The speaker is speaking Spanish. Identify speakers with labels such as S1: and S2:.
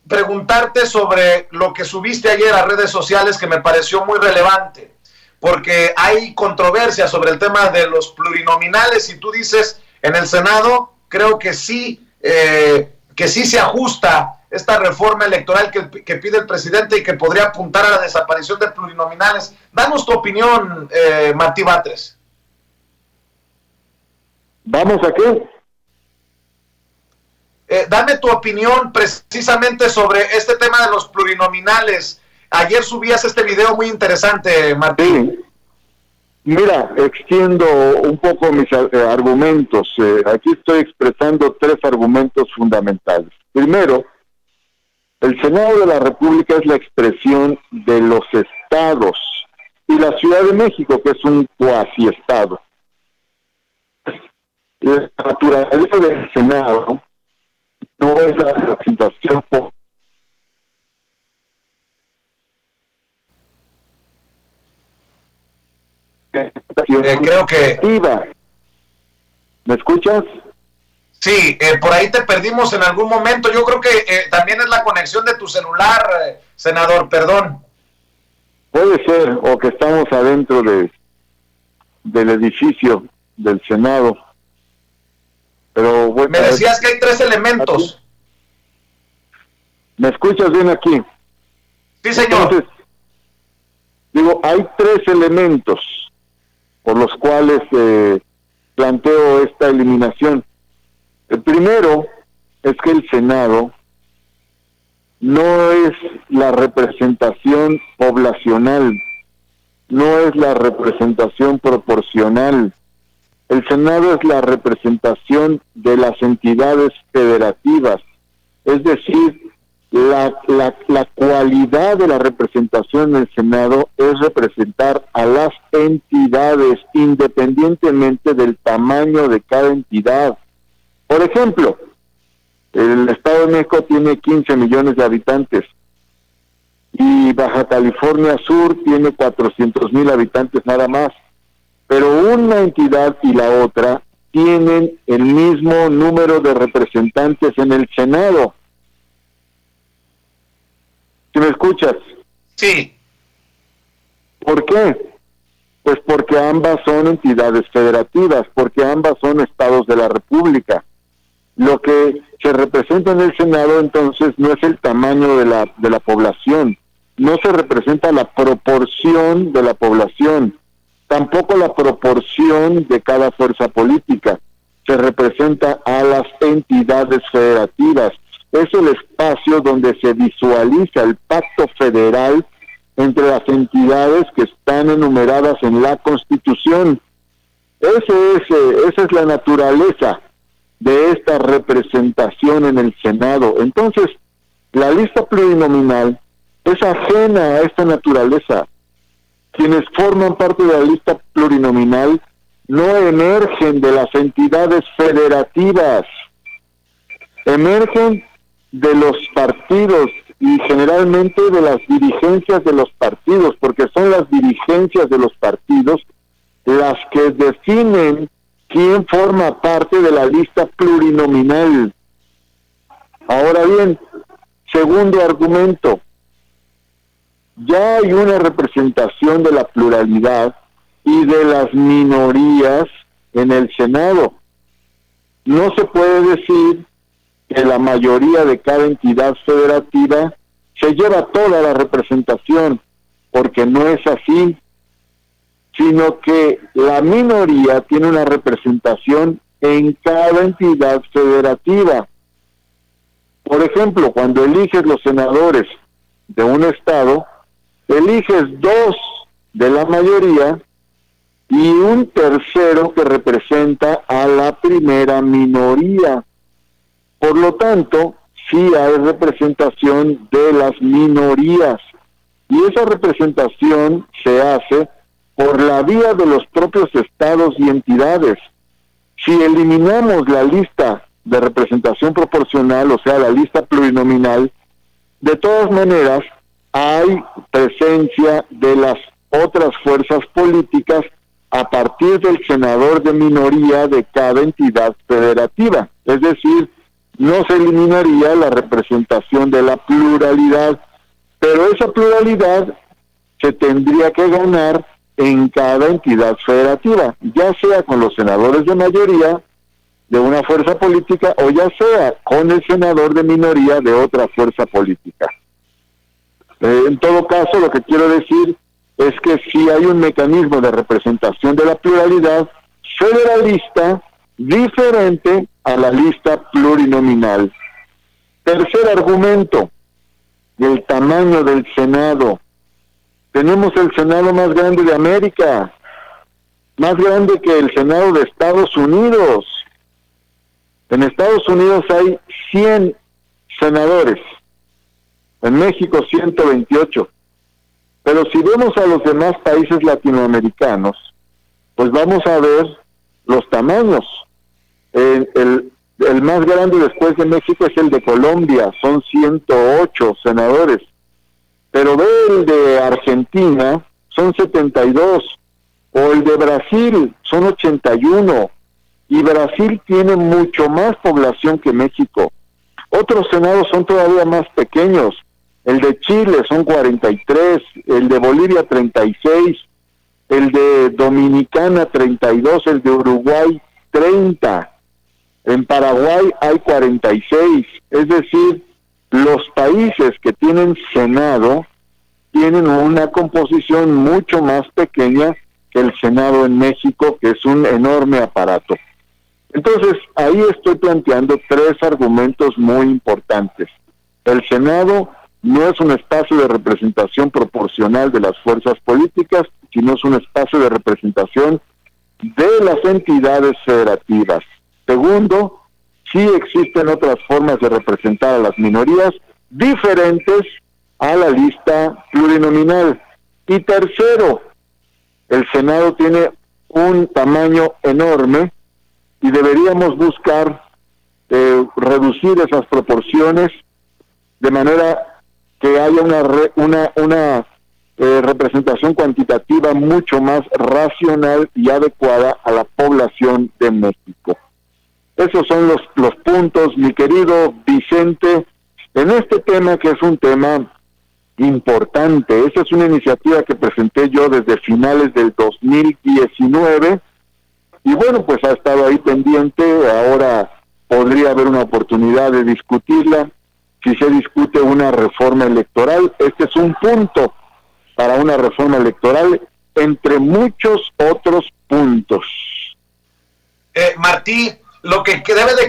S1: preguntarte sobre lo que subiste ayer a redes sociales, que me pareció muy relevante, porque hay controversia sobre el tema de los plurinominales, y tú dices, en el Senado creo que sí se ajusta esta reforma electoral que pide el presidente y que podría apuntar a la desaparición de plurinominales. Danos tu opinión, Martí Batres.
S2: ¿Vamos a qué?
S1: Dame tu opinión precisamente sobre este tema de los plurinominales. Ayer subías este video muy interesante, Martín.
S2: Sí. Mira, extiendo un poco mis argumentos. Aquí estoy expresando 3 argumentos fundamentales. Primero, el Senado de la República es la expresión de los estados y la Ciudad de México, que es un cuasi-estado. La naturaleza del Senado no es la representación
S1: creo que...
S2: ¿Me escuchas?
S1: Sí, por ahí te perdimos en algún momento. Yo creo que también es la conexión de tu celular, senador, perdón.
S2: Puede ser, o que estamos adentro del edificio del Senado. Pero bueno,
S1: me decías que hay 3 elementos.
S2: ¿Aquí? ¿Me escuchas bien aquí?
S1: Sí, señor.
S2: Entonces, digo, hay 3 elementos por los cuales planteo esta eliminación. El primero es que el Senado no es la representación poblacional, no es la representación proporcional. El Senado es la representación de las entidades federativas, es decir, la cualidad de la representación en el Senado es representar a las entidades independientemente del tamaño de cada entidad. Por ejemplo, el Estado de México tiene 15 millones de habitantes y Baja California Sur tiene 400,000 habitantes nada más, pero una entidad y la otra tienen el mismo número de representantes en el Senado. ¿Sí me escuchas?
S1: Sí.
S2: ¿Por qué? Pues porque ambas son entidades federativas, porque ambas son estados de la República. Lo que se representa en el Senado entonces no es el tamaño de la población, no se representa la proporción de la población, tampoco la proporción de cada fuerza política, se representa a las entidades federativas. Es el espacio donde se visualiza el pacto federal entre las entidades que están enumeradas en la Constitución. Esa es la naturaleza de esta representación en el Senado. Entonces, la lista plurinominal es ajena a esta naturaleza. Quienes forman parte de la lista plurinominal no emergen de las entidades federativas, emergen de los partidos y generalmente de las dirigencias de los partidos, porque son las dirigencias de los partidos las que definen quién forma parte de la lista plurinominal. Ahora bien, segundo argumento, ya hay una representación de la pluralidad y de las minorías en el Senado. No se puede decir que la mayoría de cada entidad federativa se lleva toda la representación, porque no es así, sino que la minoría tiene una representación en cada entidad federativa. Por ejemplo, cuando eliges los senadores de un estado, eliges 2 de la mayoría y un tercero que representa a la primera minoría. Por lo tanto, sí hay representación de las minorías, y esa representación se hace por la vía de los propios estados y entidades. Si eliminamos la lista de representación proporcional, o sea, la lista plurinominal, de todas maneras hay presencia de las otras fuerzas políticas a partir del senador de minoría de cada entidad federativa, es decir, no se eliminaría la representación de la pluralidad, pero esa pluralidad se tendría que ganar en cada entidad federativa, ya sea con los senadores de mayoría de una fuerza política o ya sea con el senador de minoría de otra fuerza política. En todo caso, lo que quiero decir es que si hay un mecanismo de representación de la pluralidad federalista diferente a la lista plurinominal. Tercer argumento, el tamaño del Senado. Tenemos el Senado más grande de América, más grande que el Senado de Estados Unidos. En Estados Unidos hay 100 senadores, en México 128. Pero si vemos a los demás países latinoamericanos, pues vamos a ver los tamaños. El más grande después de México es el de Colombia, son 108 senadores. Pero ve el de Argentina, son 72, o el de Brasil, son 81, y Brasil tiene mucho más población que México. Otros senados son todavía más pequeños, el de Chile son 43, el de Bolivia 36, el de Dominicana 32, el de Uruguay 30, en Paraguay hay 46, es decir, los países que tienen Senado tienen una composición mucho más pequeña que el Senado en México, que es un enorme aparato. Entonces, ahí estoy planteando tres argumentos muy importantes. El Senado no es un espacio de representación proporcional de las fuerzas políticas, sino es un espacio de representación de las entidades federativas. Segundo, sí existen otras formas de representar a las minorías diferentes a la lista plurinominal. Y tercero, el Senado tiene un tamaño enorme y deberíamos buscar reducir esas proporciones de manera que haya una representación cuantitativa mucho más racional y adecuada a la población de México. Esos son los puntos, mi querido Vicente, en este tema que es un tema importante. Esa es una iniciativa que presenté yo desde finales del 2019 y bueno, pues ha estado ahí pendiente. Ahora podría haber una oportunidad de discutirla si se discute una reforma electoral. Este es un punto para una reforma electoral entre muchos otros puntos.
S1: Martí, lo que debe de quedar